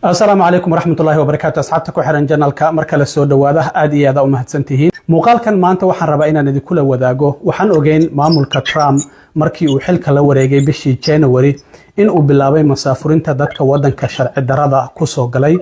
السلام عليكم ورحمة الله وبركاته. أصحابتك وحرن جنالك مركز السود وهذا آدي هذا ومهتسنتهين مقال كان ما أنت وحن ربعنا ندي كل وذاقه وحن أجين معمول كترام مركي وحلك لوريجي بشي جانوري إن وبالله مسافرين تدك ودن كشر الدرادة كوسو قلي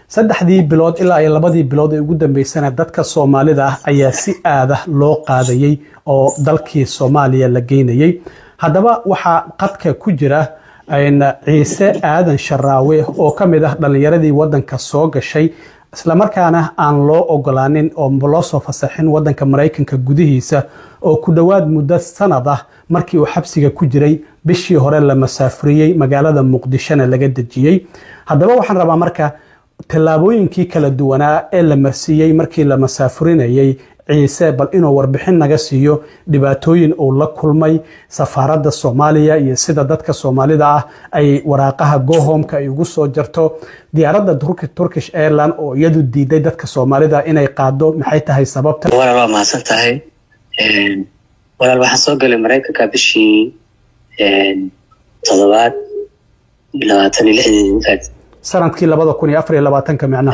صدح دي بلاد إلا أي لبدي بلاد قدام بسنة دتك الصومالي ده أي سئادة لو قاضي أو دلكي الصومالية لجيني هذا بقى وح قدك كجرة إن عيسى آدم شراوي أو كم ده دليردي ودن كسوق الشيء إسلام مركانه عن لو أقولانين أو مبلص وفسحين ودن كمرايكن كجوديسة أو كدواد مدة سنة ده مركي وحبسي كجري بشي هورين لما سافريي مقالة مقدشنا لجد جيي هذا بقى وحن ربع مركا تلابوين كي كلا دوانا إلا مرسيي مركي لما سافرين يي عيسى بل إنه وربحين نجسيو دباتوين أو لكلمي سفارة الصومالية يسيد دتك الصومالي ده أي وراقها جوهم كيجوسو جرتو ديارة تركيش إيرلان أو يدو دي دتك الصومالي ده إنه يقعدوا محيطها هي سبب ولا ما سنتهي ولا الواحد سوق الأمريكا كبشي تضبط لواتني لحد سنة كي لبضة كوني أفري لباتن كمعنا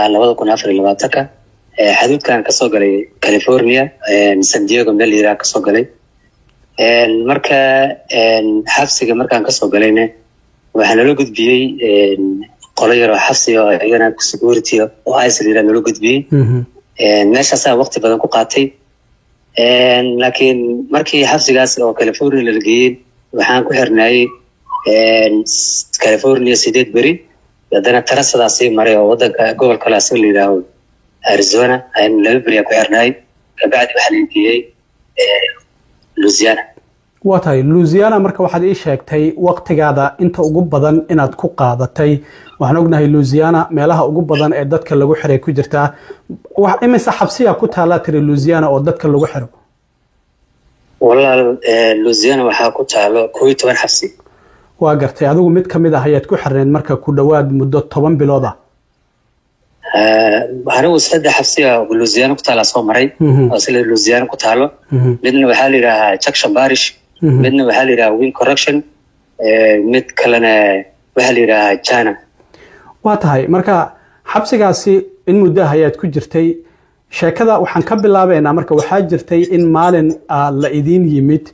لبضة كوني أفري لباتك حدود كان كسوق لي كاليفورنيا سان دييغو ميل يرا كسوق لي marka xabsiga markaan ka soo galayna waxaan loo gudbiyay qolo yar oo xabsi oo ayana ku security oo ICE loo gudbiyay meeshaas waqti badan ku qaatay laakiin markii xabsigaas oo California la geeyay waxaan ku xirnay California 8 beri hadana tarasadaasi maray oo wadanka gobolka la soo leeyahay Arizona ayaan la bariya ku xirnay kabacdi waxaan leeyay Louisiana waatay Louisiana marka waxaad ii sheegtay waqtigaada inta ugu badan inaad ku qaadatay waxaan ognahay Louisiana meelaha ugu badan ee dadka lagu xiray ku jirta wax imisa xabsiya ku taala tiri Louisiana oo dadka lagu xiro wallahi Louisiana waxa ku taalo 12 xabsi waa gartay adigu mid kamid ah ayaad ku xirneen marka ku dhawaad muddo 10 bilood ah waxaan saddex xabsiya oo Louisiana ku taala soo maray oo sida Louisiana ku taalo midna waxa la yiraahdaa Jackson Parish midna waxa la yiraahdaa Wing Correction mid kalena waxa la yiraahdaa China waa tahay marka xabsigaasi in muddo ayaad ku jirtay sheekada waxaan ka bilaabeynaa marka waxaa jirtay in maalin la idin yimid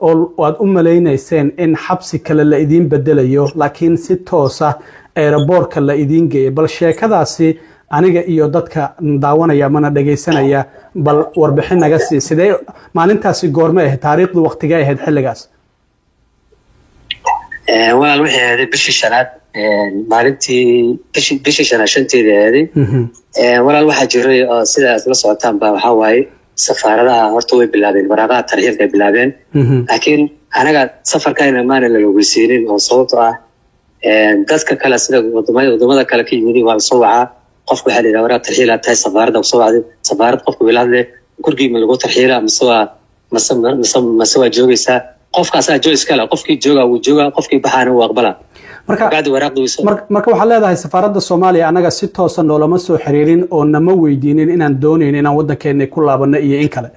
oo aad u maleynayseen in xabsi kale la idin bedelayo laakiin si toos ah airportka la idin geeyay bal sheekadaasi aniga iyo dadka daawanaya mana dhageysanaya bal warbixin naga sii sidee maalintaasi goorma ah taariikhdu waqtiga ahayd xilligaas walaal wixii ahayd bishii shanaad maalintii bishii shanaad shanteeda ahayd walaal waxa jiray oo sidaas la socotaan baa waxa waaye safaaradaha horta way bilaabeen waraaqaha tarxiilka ay bilaabeen laakiin anaga safarkayna maana la ogeysiinin oo sababtoo ah dadka kale sida wadamada kale ka yimid waa soo wacaa qofku waxa la yiraahdaa waraaq tarxiil ah tahay safaarada soo wacday safaarad qofku wilaadle gurigii lagu tarxiila masoo joogaysa qofkaas aad joogis kale qofkii jooga uu jooga qofkii baxaana uu aqbala marka waxa leedahay safaarada Soomaaliya anaga si toos ah noolama soo xiriirin oo nama weydiinin inaan doonayno inaan wadankeena ku laabano iyo in kale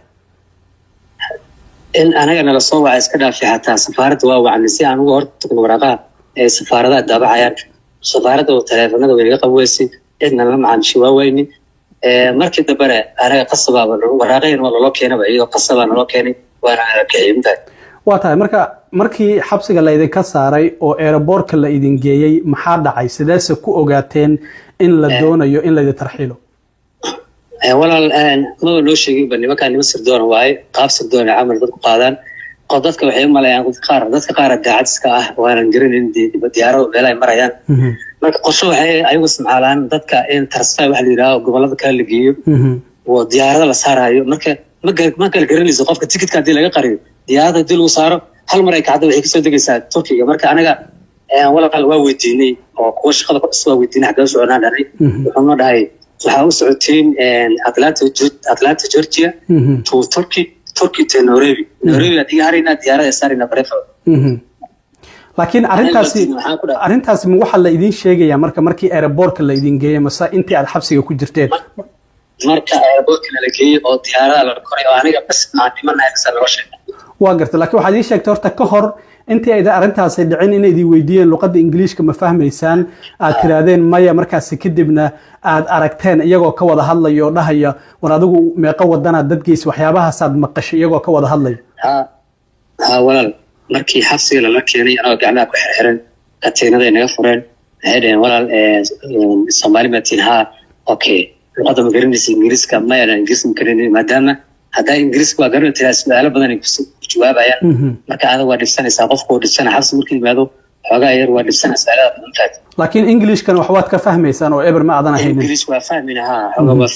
in anaga nala soo wacay iska dhaafay xataa safaarada waa wacnay si aan ugu hortagno waraaqaha ee safaarada daabacayaan safaarada oo taleefanada way iga qaweysay idna la macaamishi waa weyni markii dambana anaga qasababa waraaqeen waa loo keenay iyo qasabana loo keenay waana keenay waa tahay markii xabsiga la idin ka saaray oo airportka la idin geeyay maxaa dhacay sidaas ku ogaateen in la doonayo in la idin tarxiilo walaal ma loo sheegay nimanka sirdoon waay qaab sirdoon amal dad ku qaadaan dadka waxay u maleeyaan dadka qaar daacadska ah waanan garanin diyaarado meelay marayaan marka qorsho waxay ayagu ismaalaan dadka in tarsay wax la yiraahdo gobolada kale la geeyo oo diyaarada la saarayo marka ma kala garanayso qofka tikitka hadii laga qariyo diyaarada dil uu saaro hal mar ay kacdo waxay ka soo degaysaa Turkiga marka anaga walaal waa weydiinay oo kuwa shaqada ku soo weydiinay xagga soconaan dharay wuxuu dhahay waxa uu socotiin Atlanta Georgia to Turkey to Nairobi adiga harina diyaarada saarina bareefo laakiin arintaasi ma waxa la idin sheegaya markii airportka la idin geeyay masa intii aad xabsiga ku jirteen marka airportka la geeyay oo diyaarada la koray oo aniga bas aan dhimanahay loo sheegay waa gartay laakiin waxaad ii sheegtay horta ka hor intii ay arintaasi dhicin in ay weydiiyeen luqadda Ingiriiska ma fahmaysaan aad tiraadeen maya markaas kadibna aad aragteen iyagoo ka wada hadlayo dhahaya war adigu meeqa wadana dadkiis waxyaabahaas aad maqashay iyagoo ka wada hadlayo walaal markii xabsiga la keenay anoo gacmaha ku xirxiran katiinada inaga fureen waxay walaal Soomaali ma tihin okay luqadda ma garanaysa Ingiriiska ma yana Ingiriis ma garanaysa maadaama hadda Ingiriiska waa garanaysaa su'aalo badan ay ku jawaabayaan marka aad waa dhibsanaysaa qofku oo dhibsana xabsi markii yimaado xogaa yar waa dhibsanaysaa su'aalaha badan tahay laakiin Englishkan wax waad ka fahmaysaan oo eber ma aadan ahayn English waa fahminaha xogaa wax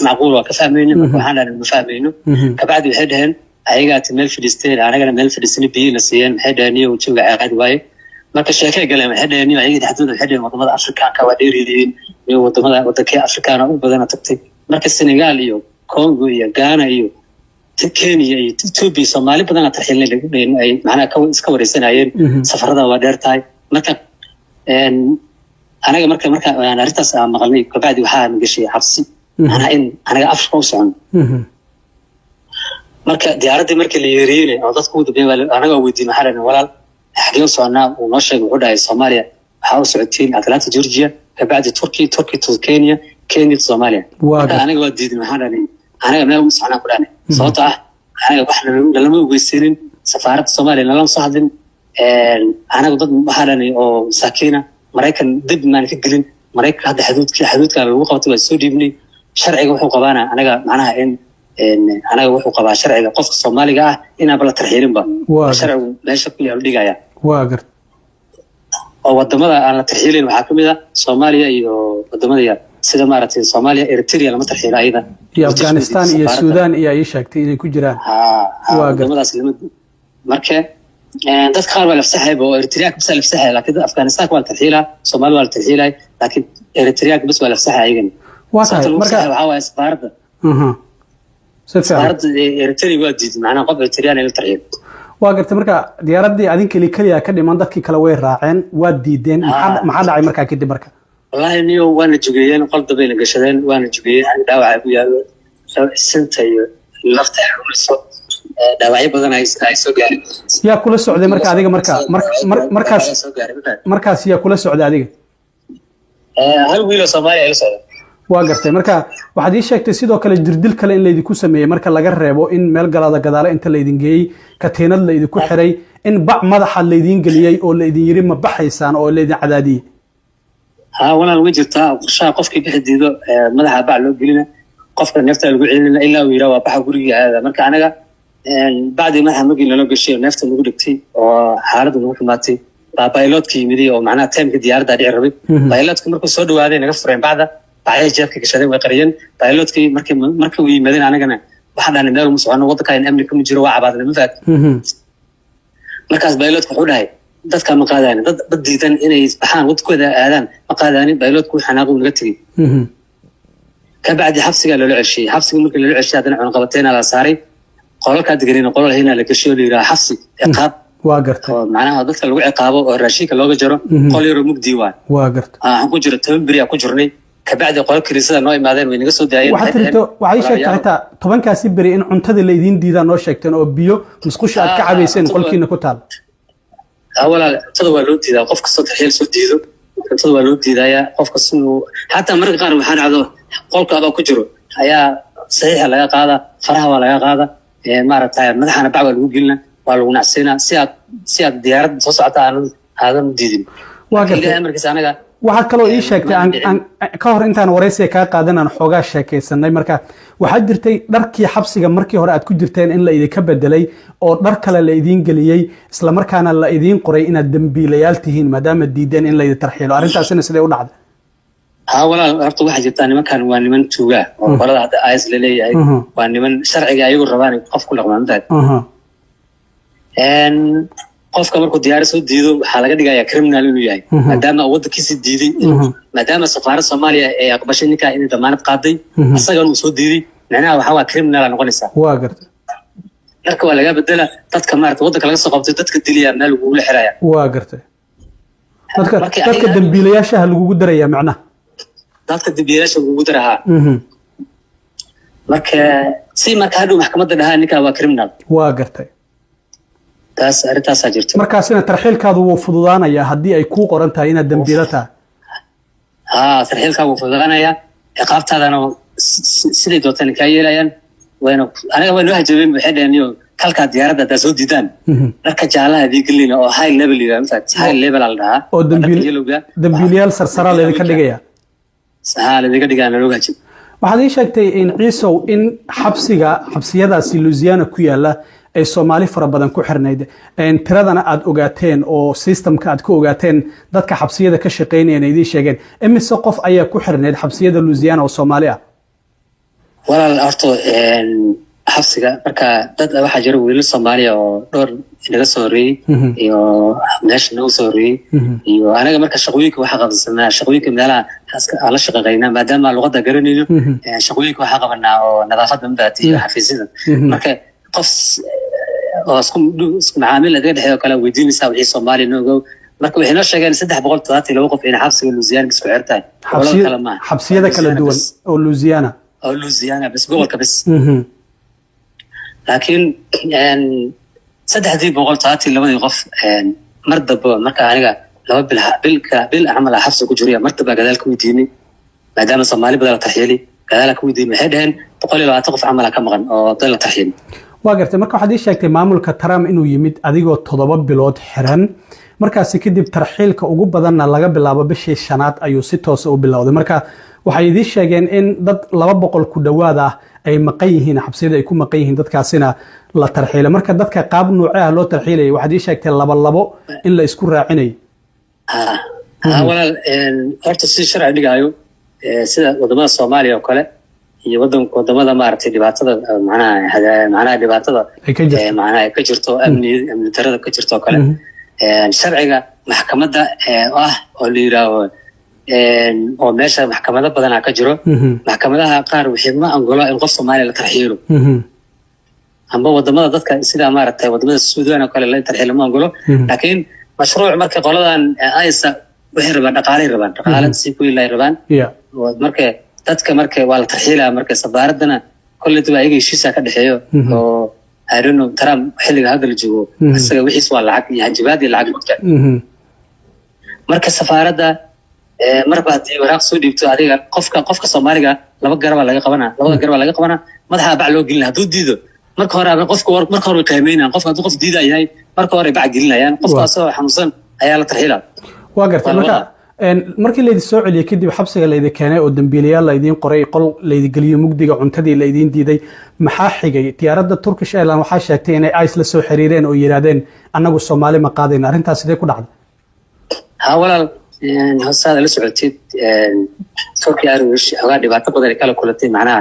macquul waa ka fahmayno waxaan ma fahmayno ka bacdi waxay dhaheen ayaga meel fadhiisteen anagana meel fadhiisani biyina siiyeen waxay dhaheen iyo jooga caadi waaye marka sheekay galeen waxay dhaheen ayaga dhaxdooda waxay dhaheen wadamada Afrikaanka waa dheeriyiin iyo wadamada Afrikaana u badan tagtay marka Senegal iyo Congo iyo Ghana iyo Kenya iyo Ethiopia Soomaali badan tarxiilay lagu leeyahay ay macna ka iska wareysanayeen safarada waa dheer tahay marka anaga marka aan arintaas aan maqalnay ka bacdi waxaan gashay xabsi anaga Afrika u socon marka diyaaradii markii la yeeriyay oo dadku u dabay anaga weydiin maxaa walaal xagee u soconaa oo noo sheegay wuxuu dhahay Soomaaliya waxa u socotiin Atlanta Georgia ka bacdi Turkey to Kenya to Soomaaliya anaga waa diiday maxaa dhahay anaga meel u soconaa ku dhahay sababtoo anaga wax lama ogeysiinin safaaradda Soomaaliya lama soo hadlin anaga dad maxaa dhahay oo sakiina Mareykan dib maan ka gelin Mareykan hadda xuduudka lagu qabtay waa soo dhiibnay sharciga wuxuu qabaana anaga macnaha anaga wuxuu qabaa sharciga qofka Soomaaliga in aan la tarxiilin ba sharcigu meesha ku yaal dhigaya waa gar oo wadamada aan la tarxiilin waxa kamid ah Soomaaliya iyo wadamada sida maaragtay Soomaaliya Eritrea lama tarxiilay ayada iyo Afghanistan iyo Sudan iyo ay sheegtay inay ku jiraan waa wadamadaas lama marka dad qaar waa lafsaxay oo Eritrea ka bisal lafsaxay laakiin Afghanistan waa tarxiila Soomaaliya waa tarxiilay laakiin Eritrea ka bis waa lafsaxay ayagana waa tahay marka waxa waa isbaarada سفارة إريتريا وادي معنا قبل إريتريا نلتقي. واقرت مركا دياردي أدين كلي كدي مندك كلا وين راعين وادي دين ما حد عي مركا كدي مركا. والله نيو وانا جوجيين وقلت بين قشرين وانا جوجيين عن دواعي ويا السنتي لفت حرص دواعي بدنا يسوق يا كل السعودية مركا هذيك مركز يا كل السعودية هذيك. هل ويلو صومالي إلى سعودية. waa gartay marka waxaad ii sheegtay sidoo kale jirdil kale in la idinku sameeyay marka laga reebo in meel galaada gadaale inta la idin geeyay katiinad la idinku xiray in bac madaxa la idin galiyay oo la idin yiri ma baxaysaan oo la idin cadaadiyay walaal wajirta qorshaha qofkii bixidiido madaxa bac loo gelina qofka neefta lagu celinina ilaa uu yiraahdo waa baxa guriga aada marka anaga baadi madaxa magii loo gashay neefta lagu dhigtay oo xaaladdu nagu xumaatay pilotki yimid oo macnaha timeka diyaaradda dhici rabay pilotku markuu soo dhawaaday naga fureen bacda bacay jeebka gashaday way qariyeen pilotki markii uu yimaadeen anagana waxa dhan meel u socono waddanka in amni kuma jiro waa cabaadna ma faad markaas pilotku wuxuu dhahay dadka ma qaadaan dad diidan inay baxaan wadkooda aadaan ma qaadaan pilotku xanaaqo naga tagay ka bacdi xabsiga loo ceshay xabsiga markii loo ceshay hadana cun qabateena la saaray qolka degreen qolal hayna la gashay oo yiraahdo xabsi ciqaab waa gartay macnaha dadka lagu ciqaabo oo raashinka looga jaro qol yar mugdi waa gartay ku jiro 10 bari ku jirnay kabacdi qol kiriisada noo imaadeen way naga soo daayeen waxay sheegtay xitaa 10kaasi bari in cuntada la idin diidaa noo sheegteen oo biyo musqusha aad ka cabayseen qolkiina ku taal walaal tada waa loo diidaa qof kasta tarxiil soo diido tada waa loo diidaya qofka sidoo xataa marka qaar waxaan dhacdo qolka aad ku jiro ayaa saxiixa laga qaada faraha waa laga qaada maaragtay madaxana bac waa lagu gelina waa lagu nacsiina si aad diyaarad soo socota aadan diidin waa gartay markaas anaga waxaad kaloo ii sheegtay ka hor intaan wareysiga kaa qaadanaan xoogaa sheekaysanay marka waxaad jirtay dharkii xabsiga markii hore aad ku jirteen in la idinka bedelay oo dhar kale la idiin geliyey isla markaana la idiin qoray inaad dambiilayaal tihiin maadaama diideen in la idin tarxiilo arrintaasina sidee u dhacday walaal horta waxaa jirtaa nimankan waa niman tuuga oo qolada hadda IS la leeyahay waa niman sharciga ayagu rabaan qof ku dhaqmaan tahay qofka markuu diyaar soo diido waxa laga dhigayaa criminal inuu yahay maadaama waddankiisa diiday maadaama safaaradda Soomaaliya ay aqbashay ninka in damaanad qaaday asaga uu soo diiday macnaha waxa waa criminal noqonaysa waa gartay marka waa laga bedela dadka maartay waddanka laga soo qabtay dadka diliya meel lagu la xiraaya waa gartay dadka dambiilayaasha lagu daraya macnaha dadka dambiilayaasha lagu daraha marka si marka haduu maxkamadda dhahaa ninka waa criminal waa gartay taas arintaasaa jirto markaasina tarxiilkaadu wuu fududaanayaa haddii ay kuu qoran tahay inaad dambiilo tahay tarxiilkaa wuu fududaanayaa ciqaabtaadana siday doontaan kaa yeelayaan aniga way noo hajabeen waxay dhaheen iyo kalkaa diyaaradda haddaa soo diidaan dharka jaalaha diigelina oo high level high level la dhahaa oo dambiiliyaal sarsaraa laydinka dhigaya laydinka dhigaa nalooga hajab waxaad ii sheegtay in ciisow in xabsiyadaasi Louisiana ku yaala ay Soomaali fara badan ku xirnayd tiradana aad ogaateen oo systemka aad ku ogaateen dadka xabsiyada ka shaqeynayeen ay sheegeen imise qof ayaa ku xirnayd xabsiyada Louisiana oo Soomaali ah walaal horto xabsiga marka dad waxa jira wiilal Soomaali oo dhowr inaga soo horeeyay iyo meesha nagu soo horeeyay iyo anaga marka shaqooyinka waxa qabsanaa shaqooyinka meelaha la shaqeynaa maadaama luqadda garanayno shaqooyinka waxa qabanaa oo nadaafadda madaati iyo xafiisyada marka qof oo isku macaamil laga dhaxeeyo kala weydiinaysa wixii Soomaali noogo marka waxay noo sheegeen 332 qof in xabsiga Louisiana isku xirtay xabsiyada kala duwan oo Louisiana bas gobolka bas laakiin 332 qof mar dabo marka aniga laba bil amal xabsi ku jiriya martaba gadaal ku weydiinay maadaama Soomaali badan la tarxiilay gadaal ku weydiinay waxay dhaheen 120 qof amal ka maqan oo dad la tarxiilay waa gartay marka waxaad ii sheegtay maamulka Trump inuu yimid adigoo 7 bilood xiran markaas kadib tarxiilka ugu badanna laga bilaabo bishii 5aad ayuu si toos ah u bilowday marka waxay idin sheegeen in dad 200 ku dhawaad ah ay maqan yihiin xabsiyada ay ku maqan yihiin dadkaasina la tarxiilay marka dadka qaab nooc ah loo tarxiilay waxaad ii sheegtay labo in la isku raacinay walaal horta si sharci dhigayo sida wadamada Soomaaliya oo kale iyo wadamada maaragtay dhibaatada macnaha dhibaatada ay ka jirto amni darada ka jirto kale sharciga maxkamadda oo la yiraahdo oo meesha maxkamado badan ka jiro maxkamadaha qaar wixii ma angolo in qof Soomaali la tarxiilo amba wadamada dadka sida maaragtay wadamada Suudaan oo kale la tarxiilo ma angolo laakiin mashruuc marka qoladan aysa wixii dhaqaale si ku ilaa rabaan marka dadka marka waa la tarxiilaa marka sabaaradana kulleed waa iyaga heshiis ka dhaxeeyo oo aarino Trump xilliga hadda la joogo asaga wixiis waa lacag iyo hajibaad iyo lacag mugta marka safaaradda marba hadii waraaq soo dhiibto adiga qofka Soomaaliga labada garab laga qabanaa madaxa bac loo gelin haduu diido marka hore marka hore qiimeynaan qofka haduu qof diidayay marka hore bac gelinayaan qofkaas oo xanuunsan ayaa la tarxiilaa waa gartay marka markii la idin soo celiyay kadib xabsiga la idin keenay oo dambiilayaal la idin qoray qol la idin galiyo mugdiga cuntadii la idin diiday maxaa xigay diyaaradda Turkish Airlines waxaa sheegtay inay ICE la soo xiriireen oo yiraahdeen annagu Soomaali ma qaadayna arrintaas sidee ku dhacday walaal hasaad la socotid Turkish Airways xogaa dhibaato badan kala kulantay macnaha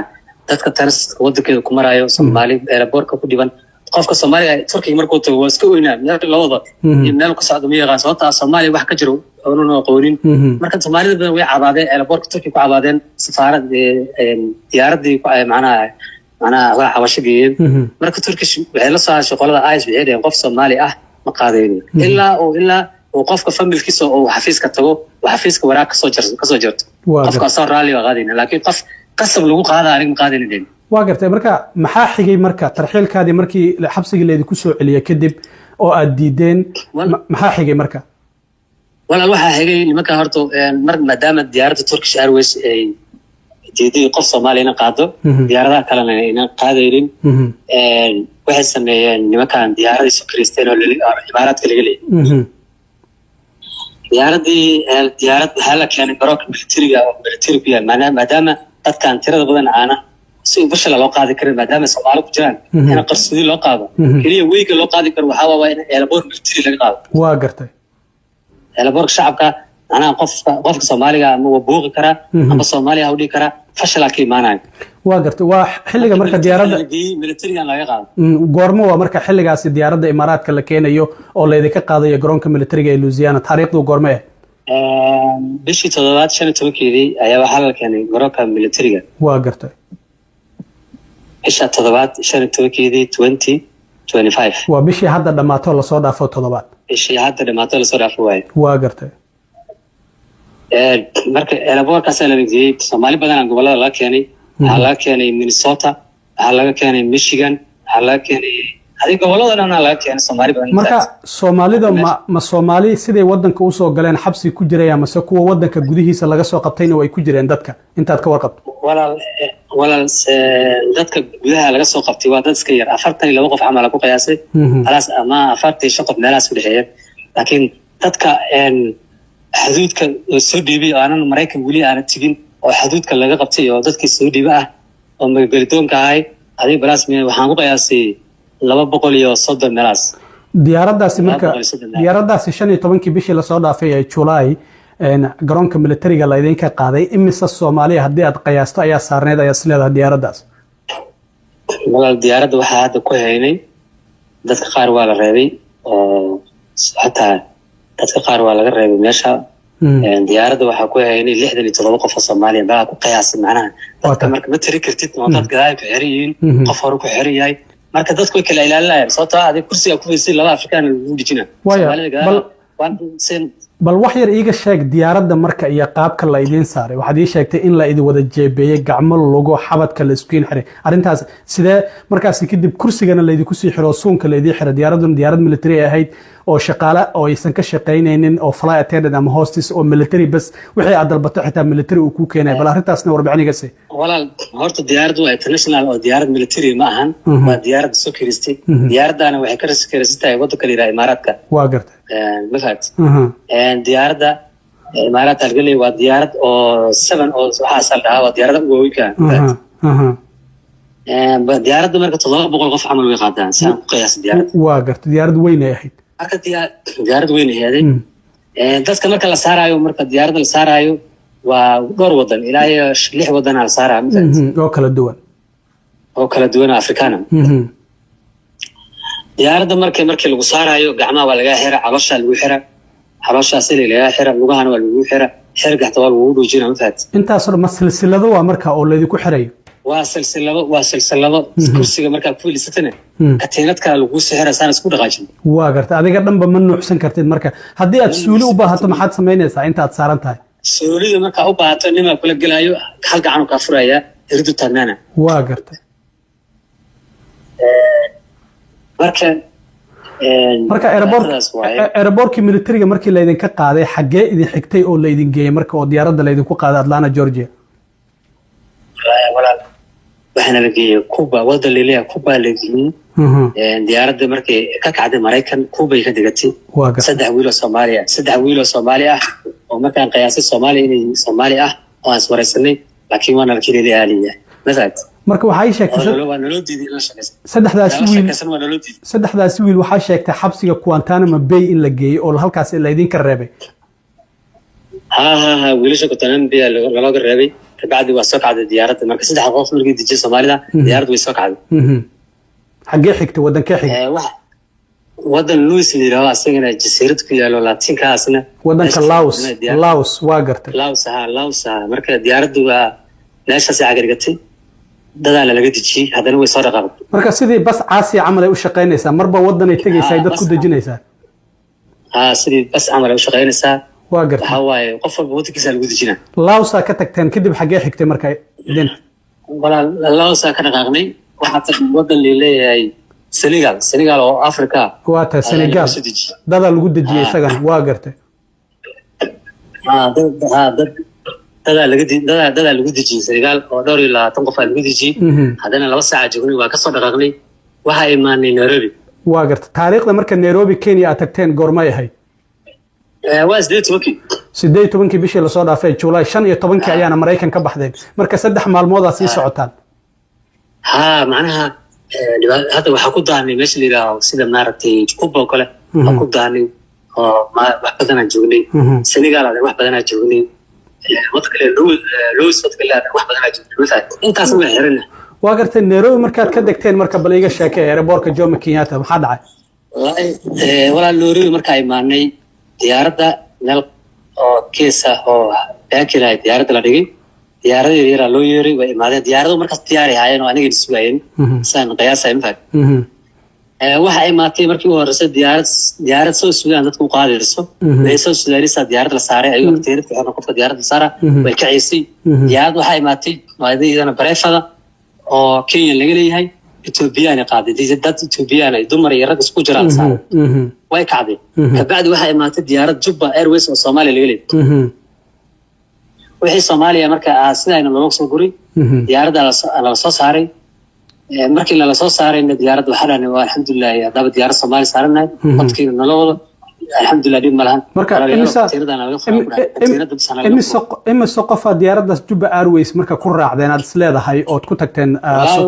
dadka transit wadankeeda ku marayo Soomaali airportka ku dhiban qofka Soomaaliga Turkiga markuu tago waa iska weynaa meel lawada meel ku socdo ma yaqaan sababta Soomaali wax ka jiro oo qorin marka Soomaalida badan way cabaadeen airportka Turkiga ku cabaadeen safaarad diyaaradii ku macnaha waa xawashigeen marka Turkish waxay la soo shaqada ICE waxay dhaheen qof Soomaali ah ma qaadayno ilaa oo qofka familkiisa oo xafiiska tago xafiiska waraaq ka soo jarto qofka soo raali waa qaadayna laakiin qof qasab lagu qaada aniga ma qaadaynin waa gartay marka maxaa xigay marka tarxiilkaadii markii xabsiga leedii ku soo celiyay kadib oo aad diideen maxaa xigay marka walaal waxa xigay nimanka horto mar maadaama diyaaradda Turkish Airways ay diiday qof Soomaali inay qaado diyaaradaha kalena inay qaadaynin waxay sameeyeen nimankan diyaaradii soo kiristeen oo imaaraadka laga leeyahay diyaarad waxaa la keenay garoonka militariga maadaama dadkan tirada badan aana si bashal loo qaadi karin maadaama Soomaali ku jiraan in qarsoodi loo qaado kaliya weyga loo qaadi karo waxa waa in airport military laga qaado waa gartay airport shacabka ana qofka Soomaaliga ama buuqi kara ama Soomaaliya u dhigi kara fashal ka imaanay waa gartay waa xilliga marka diyaaradda militariga laga qaado goormo waa marka xilligaas diyaaradda Imaaraadka la keenayo oo la idinka qaadayo garoonka militariga ee Louisiana taariikhdu goormo bishii 15 ayaa waxa la keenay garoonka militariga waa gartay isha 2025 waa bishii hadda dhamaato la soo dhaafo 7 bishii hadda dhamaato la soo dhaafo waa gartay marka airportkaas la dhigay Soomaali badan gobolada la keenay waxa la keenay Minnesota waxa laga keenay Michigan waxa la keenay adiga goboladana laga keenay Soomaali badan marka Soomaalida ma Soomaali siday wadanka u soo galeen xabsi ku jiraya ama kuwa wadanka gudihiisa laga soo qabtayna way ku jireen dadka intaad ka warqabto walaal dadka gudaha laga soo qabtay waa dad iska yar 42 qof camal ku qiyaasay khalaas ama 45 qof meelahaas u dhaxeeyay laakiin dadka xuduudka soo dhiibay aanan Mareykan wali aan tigin oo xuduudka laga qabtay oo dadkii soo dhiibay ah oo magaaldoonka ahay adiga balaasmi waxaan ku qiyaasay 230 meelahaas diyaaradaasi 15 bishii la soo dhaafay ee July garoonka militariga la idinka qaaday imisa Soomaaliya haddii aad qiyaasto ayaa saarneed ayaa sileedahay diyaaradaas walaal diyaaradda waxaa hadda ku haynay dadka qaar waa la reebay oo xataa dadka qaar waa laga reebay meesha diyaaradda waxaa ku haynay 67 qof oo Soomaaliya baa ku qiyaasay macnaha dadka marka ma tiri kartid dad gadaal ku xiran yihiin qof hore ku xiran yahay marka dadku way kala ilaalinayaan sababtoo ah adiga kursiga ku faysay laba Afrikaan lagu dhijina bal wax yar iiga sheeg diyaaradda marka iyo qaabka la idin saaray waxaad ii sheegtay in la idin wada jeebeeyay gacmo logo xabadka la isku xiray arintaas sidee markaas kadib kursigana la idin ku sii xiro suunka la idin xiray diyaaraduna diyaarad military ahayd oo shaqaale oo aysan ka shaqeynaynin oo flight attendant ama hostess oo military bas wixii aad dalbato xitaa military uu ku keenay bal arintaasna warbixiniga si walaal horta diyaaraddu waa international oo diyaarad military ma ahan waa diyaarad soo kiristay diyaaradana waxay ka raskiristay waddanka la yiraahdo Imaaraadka waa gartay mafahad diyaaradda Imaaraadka galay waa diyaarad oo 7 oo waxa saldhaa waa diyaarada ugu weynka diyaaradda marka 700 qof camal way qaadaan saan ku qiyaas diyaarad waa gartay diyaarad weyn ay ahayd marka diyaarad weyn ay ahayd dadka marka la saarayo marka diyaaradda la saarayo waa dhowr wadan ilaa 6 wadan la saarayo oo kala duwan Afrikaan diyaaradda markii lagu saarayo gacmaha waa laga xiraa caloosha lagu xiraa caloosha sida laga xiraa lugahana waa lagu xiraa xirgaxta waa lagu dhuujinaa mafahad intaas oo silsilado waa marka oo la idinku xirayo waa silsilado kursiga marka ku filisatana katiinad kale lagu sixira saan isku dhaqaajin waa gartay adiga dhanba ma nuuxsan kartid marka haddii aad suuli u baahato maxaad samaynaysaa inta aad saaran tahay suulida marka u baahato nima kula galayo hal gacan ka furaya irdu taagnaana waa gartay marka airportka militariga markii la idinka qaaday xagee idin xigtay oo la idin geeyay marka oo diyaaradda la idinku qaaday Atlanta Georgia walaal waxana la geeyay Cuba wadda leeyahay Cuba la geeyay diyaaradda markii ka kacday Mareykan Cuba ay ka digatay saddex wiil oo Soomaali ah oo markaan qiyaasay Soomaali ah oo aan waraysanay laakiin waana la keenay aaliya masad marka waxay sheegtay saddexdaas wiil waxaa sheegtay xabsiga Guantanamo Bay in la geeyay oo halkaas la idinka reebay wiilasha Guantanamo Bay laga reebay بعد وسقعد ديارته marka saddex qof markii dejiyay Soomaalida diyaarad way soo kacday xagee xigtay wadanka xigtay wadan Louis Lira asagana jasiirad ku yaalo Latinkaasna wadanka Laos waa gartay Laos marka diyaaradu waa meeshaas ay agargatay dadaal laga dejiyay hadana way soo dhaqaaqday marka sidii bas caasi camal ay u shaqeynaysaa marba wadan ay tagaysaa dad ku dejinaysaa sidii bas camal ay u shaqeynaysaa waa gartay waxa waaye qof walba wadkiisa lagu dejinaa Laos ka tagteen kadib xagee xigtay marka idin wala Laos ka dhaqaaqnay waxa tag wadan leeyahay Senegal oo Afrika waa ta Senegal dada lagu dejiyay isagana waa gartay dada lagu dejiyay Senegal oo dhowr iyo 20 qof lagu dejiyay hadana 2 saac joognay waa ka soo dhaqaaqnay waxa imaanay Nairobi waa gartay taariikhda marka Nairobi Kenya aad tagteen goorma yahay waa 18 bishii la soo dhaafay July 15 ayaana Mareykan ka baxdeen marka 3 maalmood ay sii socotaan macnaha hadda waxa ku daanay meesha la yiraahdo sida maaragtay Cuba oo kale ku daanay oo wax badan aan joognay Senegal wax badan aan joognay wadka Louis wadka wax badan aan joognay intaas ma xiran waa gartay Nairobi markaad ka degteen marka bal iga sheekay airportka Jomo Kenyatta maxaa dhacay wala Nairobi marka ay maanay diyaaradda meel oo keesa oo baakilay diyaaradda la dhigay diyaaradda yar loo yeeray way imaadeen diyaaradu markaas diyaari hayeen oo aniga iswaayeen saan qiyaasay mafad waxa ay maatay markii uu horeysay diyaarad soo Suudaan dadku qaadayso way soo Suudaanisa diyaarad la saaray ayuu tiirad ku xirnaa qofka diyaarad la saara way kacisay diyaarad waxa ay maatay waadayna bareefada oo Kenya laga leeyahay Ethiopian qaaday dad Ethiopian ay dumar iyo rag isku jiraan saaran way kacday kabacdi waxa imaatay diyaarad Juba Airways oo Soomaaliya laga leeyahay wixii Soomaaliya marka sidayna loo soo guray diyaaradda la soo saaray markii la soo saaray diyaaradda waxa dhaanay waa alxamdulillah daba diyaarad Soomaali saarnay qadkii nolowada alxamdulillah dib malahan marka imisa qof diyaaradda Juba Airways marka ku raacdeen aad isleedahay oo ku tagteen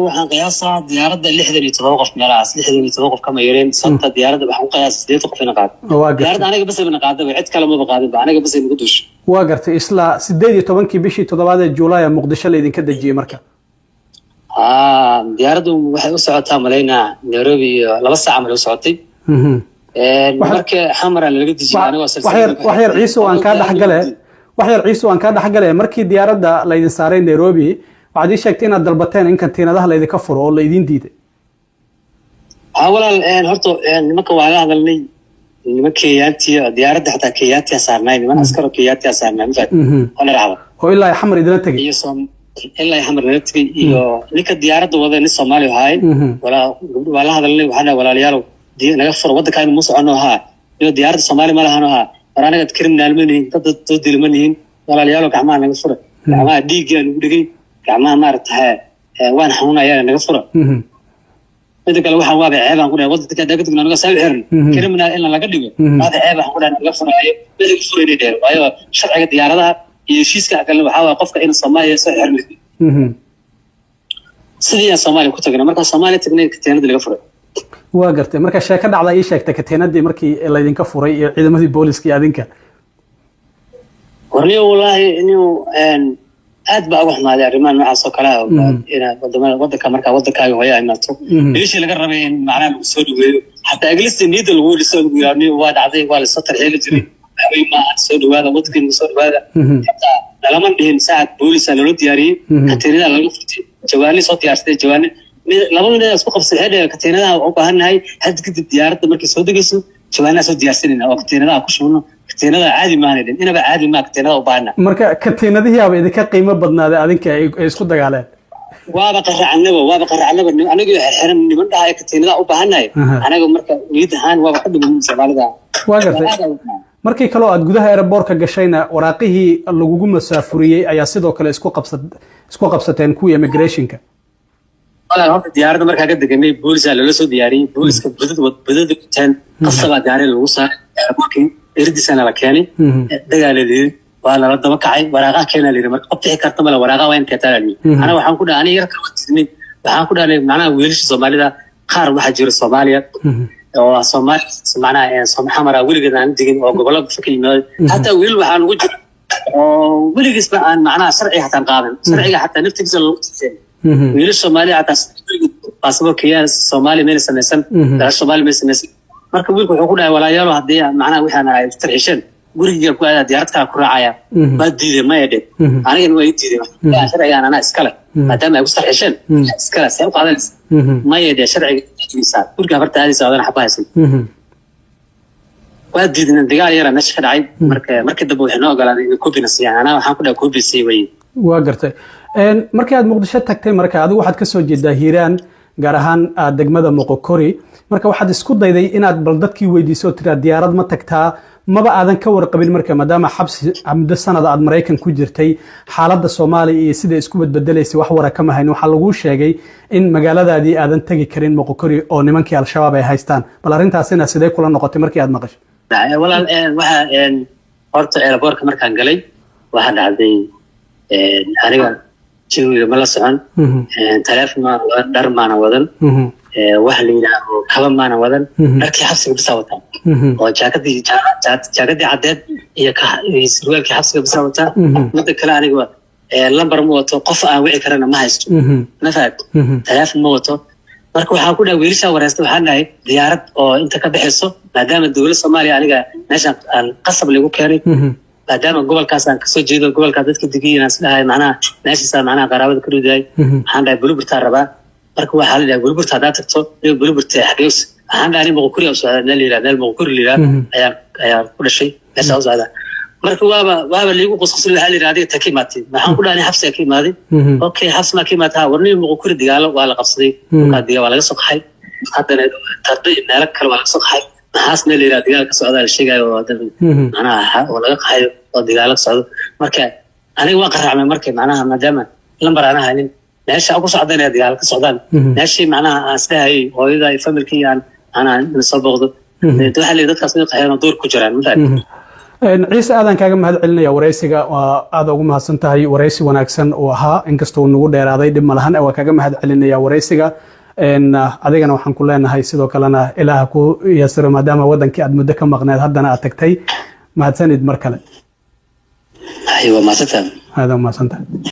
waxaan qiyaasaa diyaaradda 67 qof meelahaas 67 qof kama yareen sabta diyaaradda waxaan qiyaasay 8 qof in qaad diyaaradda aniga bas in qaadaba cid kale ma qaadin aniga bas in gudush waa gartay isla 18 bishii 7 ee Juulaay Muqdisho la idinka dajiyay marka diyaaraddu waxay u socotaa Malayna Nairobi 2 saac ma u socotay marka xamara laga dajiyay aniga wax yar ciiso aan ka dhaxgalay markii diyaaradda la idin saaray Nairobi waxaad ii sheegtay inaad dalbateen in kantiinadaha la idinka furo oo la idin diiday walaal horto nimanka waa la hadalnay nimanka Kenyaatiya diyaaradda xataa Kenyaatiya saarnay niman askar Kenyaatiya saarnay wala raacdo oo ilaa xamar idin tagay ilaa xamar idin tagay iyo ninka diyaaradda wada nin Soomaali ahay wala la hadalnay waxana walaalayaal naga furo waddanka ma socono iyo diyaaradda Soomaali ma lahaano anaga criminal maniin dad dilmaniin walaalayaal gacmaha naga furo gacmaha dhiigaan ugu dhigay gacmaha maartahay waan xanuunaya naga furo mid kale waxaan waa ceebaan ku dhahay waddanka dagdagna naga soo xirin criminal in laga dhigo hada ceebaan ku dhahay naga furayo mid fureeyay dheer waayo sharciga diyaaradaha iyo heshiiska kale waxa waa qofka in Soomaaliya soo xirin sidii Soomaaliya ku tagana marka Soomaaliya tagnay katiinada laga furay waa gartay marka sheeka dhacda ay sheegtay katiinadii markii la idinka furay iyo ciidamadii booliska adinka warniyo wallahi inuu aad baa wax maaday arrimaha noocaas oo kale waddanka marka waddankaaga hooyo imaato meeshii laga rabay in macnaha lagu soo dhaweeyo xataa agilista niyadda lagu dhiso yaani waa dhacday waa la soo tarxeeli jiray waxay ma soo dhawaada waddanka soo dhawaada lama dhihin saacad booliska loo diyaariyay katiinada lagu furtay jawaani soo diyaarsaday jawaani laba min isku qabsay heedaha katiinadaha u baahanahay had kadib diyaaradda markay soo degayso jawaana soo diyaarsanayna oo katiinadaha ku shubno katiinada caadi ma ahayn inaba caadi ma katiinada u baahana marka katiinadihii aba idinka qiimo badnaaday adinka ay isku dagaaleen waaba qaracnaba aniga xiran niman dhahay katiinadaha u baahanahay anaga marka niyad ahaan waaba ka dhiman Soomaalida waa gartay markii kale aad gudaha airport-ka gashayna waraaqihii lagugu masaafuriyay ayaa sidoo kale isku qabsateen kuwa immigration-ka horta diyaaradda markaa ka deganay booliska lala soo diyaariyay booliska badada gutaan qasaba gaari lagu saaray markii irdisana la keenay dagaaladii waa la daba kacay waraaqaha keenay leeyahay marka qofkii karta mala waraaqa waa in ka taagay ana waxaan ku dhaanay yar ka wadnay waxaan ku dhaanay macnaha weelisha Soomaalida qaar waxa jira Soomaaliya oo Soomaali macnaha Soomxamara weligeed aan digin oo gobolada ka yimaado hatta weel waxaan ugu jira oo weligiis aan macnaha sharci hataan qaadan sharciga hataa naftiisa loo tisay wiil Soomaali atas asoo kiyas Soomaali meel samaysan dad Soomaali meel samaysan marka wiilku wuxuu ku dhahay walaalayaal hadii macnaha waxaan ay tarxishan guriga ku aad diyaaradka ku raacaya ma diiday ma yedhe aniga way diiday sharciga ana iskala maadaama ay ku tarxishan iskala say u qaadan ma yedhe sharciga guriga barta aadi saadan xabaaysan waa diidna dagaal yar meesha ka dhacay markii dambe waxay noo ogolaaday in koobina siiyaan ana waxaan ku dhahay koobi sii way waa gartay markii aad Muqdisho tagtay marka adigu waxaad ka soo jeedaa Hiiraan gaar ahaan degmada Moqokori marka waxaad isku dayday inaad bal dadkii weydiiso tira diyaarad ma tagtaa maba aadan ka warqabin marka maadaama xabsi muddo sanad aad Mareykan ku jirtay xaaladda Soomaaliya iyo sida isku bedbedelaysay wax wara kama hayn waxa lagu sheegay in magaaladaadii aadan tagi karin Moqokori oo nimankii al-shabaab ay haystaan bal arintaasina sidee kula noqotay markii aad maqashay walaal waxa horta airport markaan galay waxa dhacday aniga جوي ملا سعن ثلاث ما در ما نودن وحلينا كم ما نودن لكن حسب بساوتها وجاكدي عدد هي سروال كحسب بساوتها مدة كلا أنا جوا لمبر موتو قف وعي كرنا ما هيست نفاد ثلاث موتو marka waxa ku dhaweysha wareesto waxaan ahay diyaarad oo inta ka bixiso maadaama dawladda Soomaaliya aniga meeshan qasab lagu keenay maadaama gobolkaas aan ka soo jeedo gobolka dadka degan sidoo macnaha meesha macnaha qaraabada ku riday waxaan dhahay buluburta rabaa marka waxa la dhahay buluburta hada tagto buluburta xageys waxaan dhahay Moqokori oo soo leeyahay meel Moqokori leeyahay ayaa ku dhashay meesha oo socda marka waaba liigu qosqosin lahaa la yiraahday takimaati maxaan ku dhahnay xabsi ka imaaday okay xabsi ma ka imaaday warnii muqo kuri digaalo waa la qabsaday ka digaal waa laga soo qaxay haddana tarday meelo kale waa laga soo qaxay maxaas meel la yiraahdo digaal ka socda la sheegayo macnaha oo laga qaxayo oo digaal ka socdo marka aniga waa qaraacmay markay macnaha maadaama lambar aan ahayn meesha ku socdaan digaal ka socdaan meesha macnaha asdahay hooyada iyo familkii aan soo boqdo waxa la dadkaas inay qaxayaan door ku jiraan madaan ciise aadan kaaga mahad celinaya wareysiga waa aad ugu mahadsan tahay wareysi wanaagsan oo ahaa inkastoo nagu dheeraaday dhib ma lahan waa kaaga mahad celinaya wareysiga adigana waxaan ku leenahay sidoo kalena ilaaha ku yasiro maadaama wadankii aad muddo ka maqneed haddana aad tagtay mahadsanid mar kale aywa mahadsantahay aad mahadsantahay